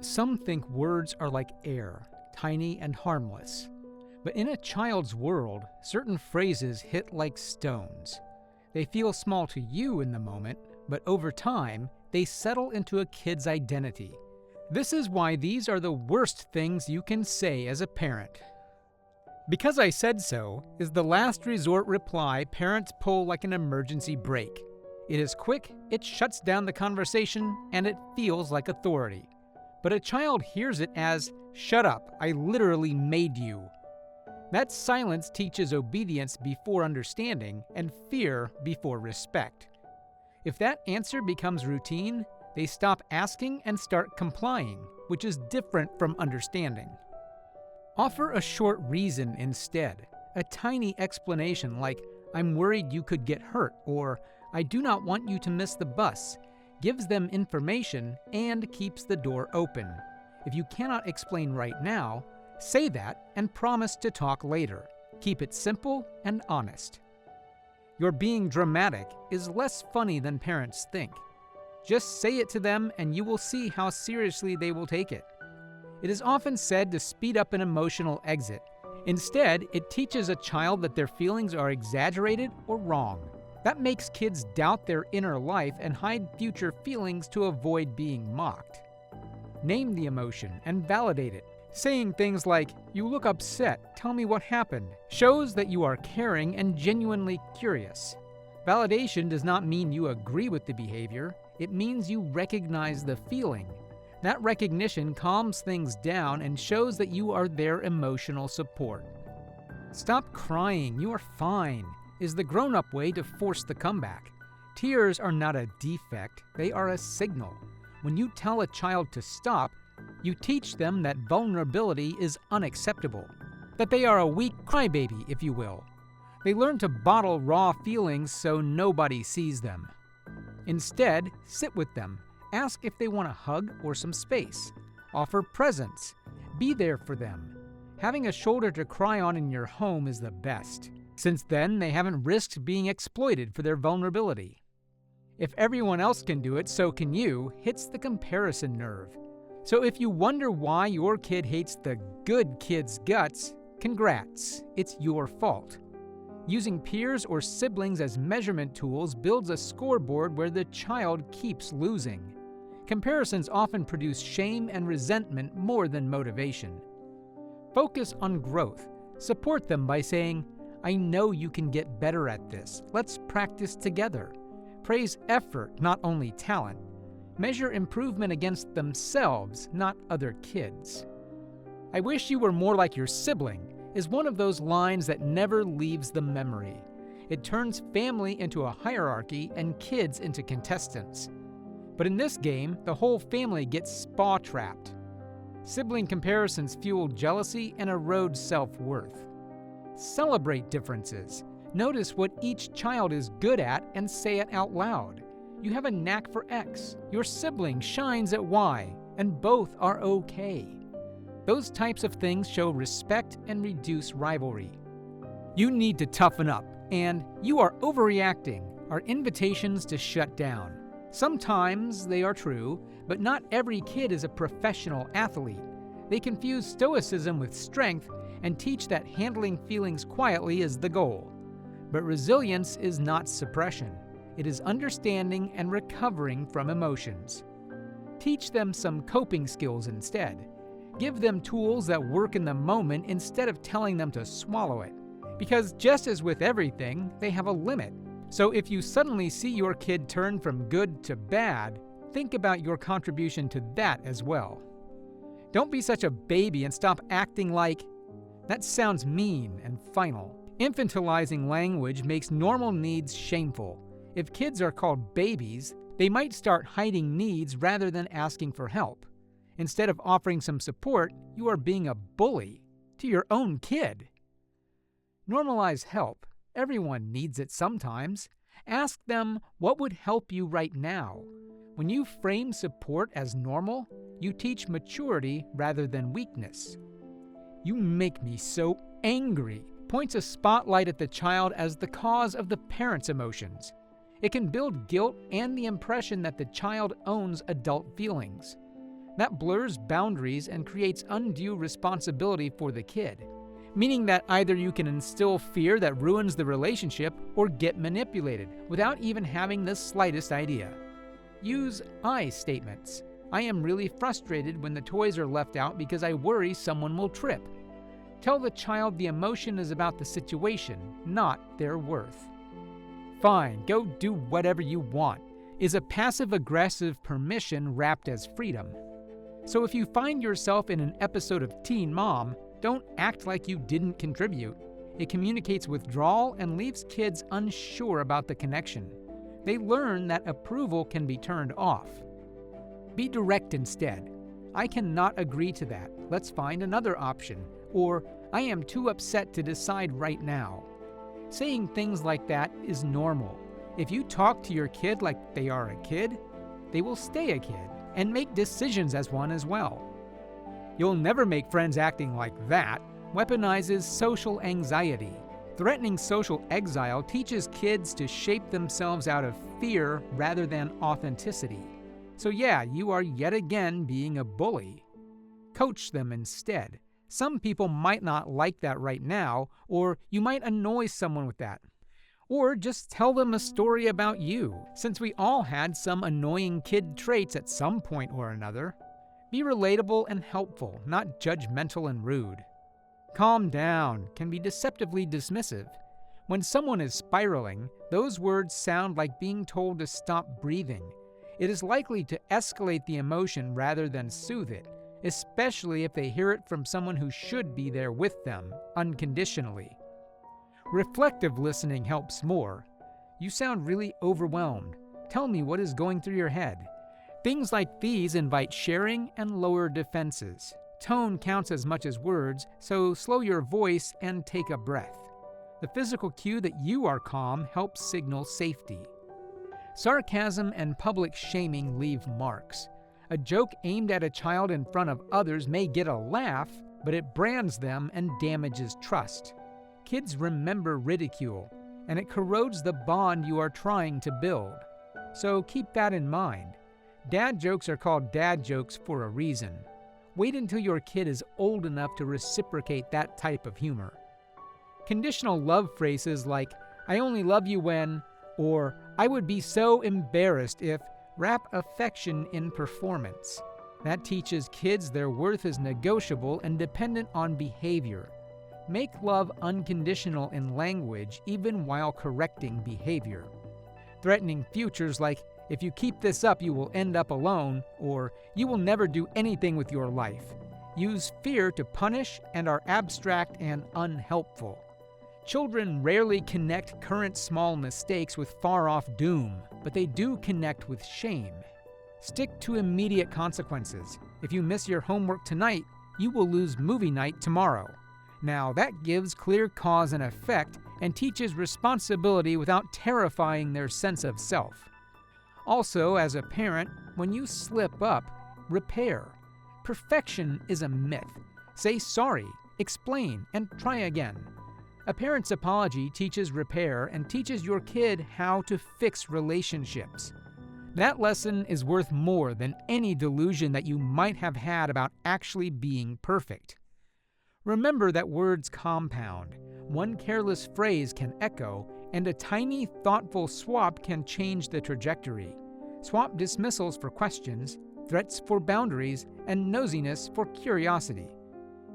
Some think words are like air, tiny and harmless. But in a child's world, certain phrases hit like stones. They feel small to you in the moment, but over time, they settle into a kid's identity. This is why these are the worst things you can say as a parent. "Because I said so" is the last resort reply parents pull like an emergency brake. It is quick, it shuts down the conversation, and it feels like authority. But a child hears it as, "Shut up, I literally made you." That silence teaches obedience before understanding and fear before respect. If that answer becomes routine, they stop asking and start complying, which is different from understanding. Offer a short reason instead. A tiny explanation like, "I'm worried you could get hurt," or "I do not want you to miss the bus," gives them information and keeps the door open. If you cannot explain right now, say that and promise to talk later. Keep it simple and honest. Your being dramatic is less funny than parents think. Just say it to them and you will see how seriously they will take it. It is often said to speed up an emotional exit. Instead, it teaches a child that their feelings are exaggerated or wrong. That makes kids doubt their inner life and hide future feelings to avoid being mocked. Name the emotion and validate it. Saying things like, "You look upset, tell me what happened," shows that you are caring and genuinely curious. Validation does not mean you agree with the behavior, it means you recognize the feeling. That recognition calms things down and shows that you are their emotional support. "Stop crying, you are fine," is the grown-up way to force the comeback. Tears are not a defect, they are a signal. When you tell a child to stop, you teach them that vulnerability is unacceptable, that they are a weak crybaby, if you will. They learn to bottle raw feelings so nobody sees them. Instead, sit with them, ask if they want a hug or some space. Offer presents, be there for them. Having a shoulder to cry on in your home is the best. Since then, they haven't risked being exploited for their vulnerability. "If everyone else can do it, so can you," hits the comparison nerve. So if you wonder why your kid hates the good kid's guts, congrats, it's your fault. Using peers or siblings as measurement tools builds a scoreboard where the child keeps losing. Comparisons often produce shame and resentment more than motivation. Focus on growth. Support them by saying, "I know you can get better at this. Let's practice together." Praise effort, not only talent. Measure improvement against themselves, not other kids. "I wish you were more like your sibling" is one of those lines that never leaves the memory. It turns family into a hierarchy and kids into contestants. But in this game, the whole family gets spa-trapped. Sibling comparisons fuel jealousy and erode self-worth. Celebrate differences. Notice what each child is good at and say it out loud. You have a knack for X, your sibling shines at Y, and both are okay. Those types of things show respect and reduce rivalry. "You need to toughen up," and "you are overreacting" are invitations to shut down. Sometimes they are true, but not every kid is a professional athlete. They confuse stoicism with strength and teach that handling feelings quietly is the goal. But resilience is not suppression. It is understanding and recovering from emotions. Teach them some coping skills instead. Give them tools that work in the moment instead of telling them to swallow it. Because just as with everything, they have a limit. So if you suddenly see your kid turn from good to bad, think about your contribution to that as well. Don't be such a baby and stop acting like. That sounds mean and final. Infantilizing language makes normal needs shameful. If kids are called babies, they might start hiding needs rather than asking for help. Instead of offering some support, you are being a bully to your own kid. Normalize help. Everyone needs it sometimes. Ask them what would help you right now. When you frame support as normal, you teach maturity rather than weakness. "You make me so angry" points a spotlight at the child as the cause of the parent's emotions. It can build guilt and the impression that the child owns adult feelings. That blurs boundaries and creates undue responsibility for the kid, meaning that either you can instill fear that ruins the relationship or get manipulated without even having the slightest idea. Use I statements. I am really frustrated when the toys are left out because I worry someone will trip. Tell the child the emotion is about the situation, not their worth. Fine, go do whatever you want is a passive-aggressive permission wrapped as freedom. So if you find yourself in an episode of Teen Mom, don't act like you didn't contribute. It communicates withdrawal and leaves kids unsure about the connection. They learn that approval can be turned off. Be direct instead. I cannot agree to that. Let's find another option. Or, I am too upset to decide right now. Saying things like that is normal. If you talk to your kid like they are a kid, they will stay a kid and make decisions as one as well. You'll never make friends acting like that weaponizes social anxiety. Threatening social exile teaches kids to shape themselves out of fear rather than authenticity. So yeah, you are yet again being a bully. Coach them instead. Some people might not like that right now, or you might annoy someone with that. Or just tell them a story about you, since we all had some annoying kid traits at some point or another. Be relatable and helpful, not judgmental and rude. Calm down can be deceptively dismissive. When someone is spiraling, those words sound like being told to stop breathing. It is likely to escalate the emotion rather than soothe it, especially if they hear it from someone who should be there with them, unconditionally. Reflective listening helps more. You sound really overwhelmed. Tell me what is going through your head. Things like these invite sharing and lower defenses. Tone counts as much as words, so slow your voice and take a breath. The physical cue that you are calm helps signal safety. Sarcasm and public shaming leave marks. A joke aimed at a child in front of others may get a laugh, but it brands them and damages trust. Kids remember ridicule, and it corrodes the bond you are trying to build. So keep that in mind. Dad jokes are called dad jokes for a reason. Wait until your kid is old enough to reciprocate that type of humor. Conditional love phrases like, I only love you when, or I would be so embarrassed if, wrap affection in performance. That teaches kids their worth is negotiable and dependent on behavior. Make love unconditional in language even while correcting behavior. Threatening futures like, if you keep this up, you will end up alone, or you will never do anything with your life. Use fear to punish and are abstract and unhelpful. Children rarely connect current small mistakes with far-off doom, but they do connect with shame. Stick to immediate consequences. If you miss your homework tonight, you will lose movie night tomorrow. Now, that gives clear cause and effect and teaches responsibility without terrifying their sense of self. Also, as a parent, when you slip up, repair. Perfection is a myth. Say sorry, explain, and try again. A parent's apology teaches repair and teaches your kid how to fix relationships. That lesson is worth more than any delusion that you might have had about actually being perfect. Remember that words compound. One careless phrase can echo, and a tiny, thoughtful swap can change the trajectory. Swap dismissals for questions, threats for boundaries, and nosiness for curiosity.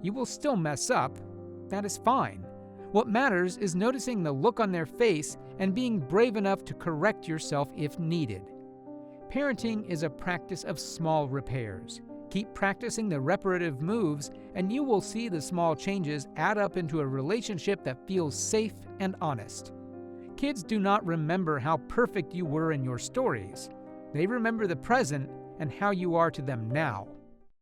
You will still mess up. That is fine. What matters is noticing the look on their face and being brave enough to correct yourself if needed. Parenting is a practice of small repairs. Keep practicing the reparative moves, and you will see the small changes add up into a relationship that feels safe and honest. Kids do not remember how perfect you were in your stories. They remember the present and how you are to them now.